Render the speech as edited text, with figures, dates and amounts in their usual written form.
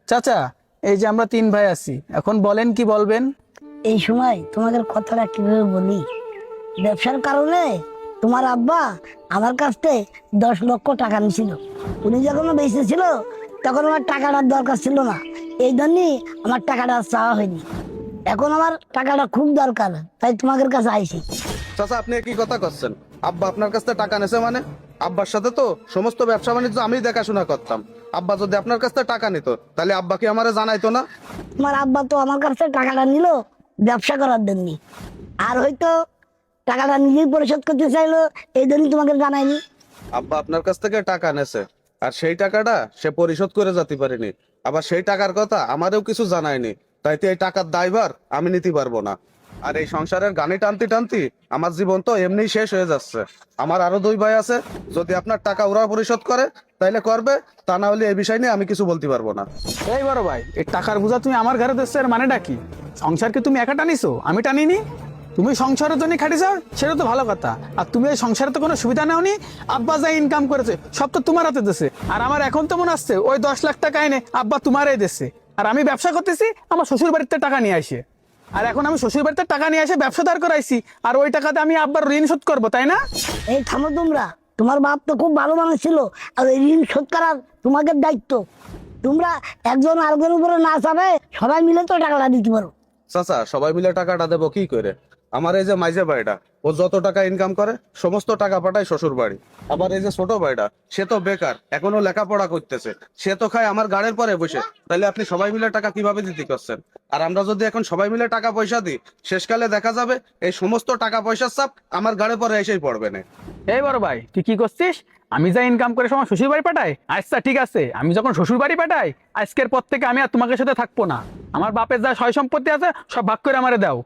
চাচা, এই যে আমরা তিন ভাই আছি, এখন বলেন কি বলবেন? এই সময় তোমাদের কথাটা কিভাবে বলি। ব্যবসার কারণে তোমার আব্বা আমার কাছ থেকে 10 লক্ষ টাকা নিছিল। উনি যখন বেঁচে ছিল তখন আমার টাকাটার দরকার ছিল না, এই জন্যই আমার টাকাটা চাওয়া হয়নি। এখন আমার টাকাটা খুব দরকার, তাই তোমাদের কাছে আইছি। চাচা, আপনি কি কথা করছেন? আব্বা আপনার কাছ থেকে টাকা নেছে মানে? আব্বার সাথে তো সমস্ত ব্যবসা বাণিজ্য আমি দেখাশোনা করতাম। আব্বা যদি আপনার কাছ থেকে টাকা নিত তাহলে আব্বা কি আমারে জানাইতো না? তোমার আব্বা তো আমার কাছ থেকে টাকাটা নিল ব্যবসা করার জন্য, আর হয়তো টাকাটা নিজেই পরিশোধ করতে চাইলো, এই জন্যই তোমাকে জানায়নি। আব্বা আপনার কাছ থেকে টাকা নেছে, আর সেই টাকাটা সে পরিশোধ করে যেতে পারেনি। আবার সেই টাকার কথা আমারও কিছু জানায়নি, তাইতে এই টাকার দায়ভার আমি নিতে পারবো না। আর এই সংসারের গানি টানতে টানতে আমার জীবন তো এমনি শেষ হয়ে যাচ্ছে। আমার আরো দুই ভাই আছে, যদি আপনার টাকা ওরা পরিশোধ করে তাইলে করবে, তা না হলে এই বিষয় নিয়ে আমি কিছু বলতে পারবো না। এই বড় ভাই, এই টাকার বোঝা তুমি আমার ঘরে দিচ্ছ, এর মানেটা কি? সংসার কি তুমি একা টানিছো? আমি টানিনি। তুমি সংসারের জন্য খাটিছো, সেটা তো ভালো কথা। আর তুমি এই সংসারে তো কোনো সুবিধা নাওনি। আব্বা যা ইনকাম করেছে সব তো তোমার হাতে দিছে। আর আমার এখন তো মনে আসছে ওই 10 লাখ টাকা এনে আব্বা তোমারই দিচ্ছে। আর আমি ব্যবসা করতেছি আমার শ্বশুর বাড়িতে টাকা নিয়ে আসে। আর এখন আমি শ্বশুর বাড়িতে টাকা নিয়ে এসে ব্যবসা দাঁড় করাইছি, আর ওই টাকাতে আমি আব্বার ঋণ শোধ করবো, তাই না? এই থামো তোমরা, তোমার বাপ তো খুব ভালো মানুষ ছিল, আর এই ঋণ শোধ করার তোমাদের দায়িত্ব। তোমরা একজন আরেকজনের উপরে না চাবে, সবাই মিলে তো টাকাটা দিতে পারো। চাচা, সবাই মিলে টাকাটা দেবো কি করে? আমার এই যে মাইজে ভাইটা, ও যত টাকা ইনকাম করে সমস্ত টাকা পাঠায় শ্বশুর বাড়ি। আবার এই যে ছোট ভাইটা, সে তো বেকার, এখনো লেখাপড়া করতেছে, সে তো খায় আমার গাড়ির পরে বসে। তাহলে আপনি সবাই মিলে টাকা কিভাবে দিতে করছেন? আর আমরা যদি এখন সবাই মিলে টাকা পয়সা দিই, শেষকালে দেখা যাবে এই সমস্ত টাকা পয়সার চাপ আমার গাড়ির পরে এসেই পড়বে না। এই বড় ভাই, তুই কি করছিস? আমি যা ইনকাম করে সময় শ্বশুর বাড়ি পাঠাই? আচ্ছা ঠিক আছে, আমি যখন শ্বশুর বাড়ি পাঠাই, আজকের পর থেকে আমি আর তোমাকে সাথে থাকবো না। আমার বাপের যা সয় সম্পত্তি আছে সব ভাগ করে আমারে দাও।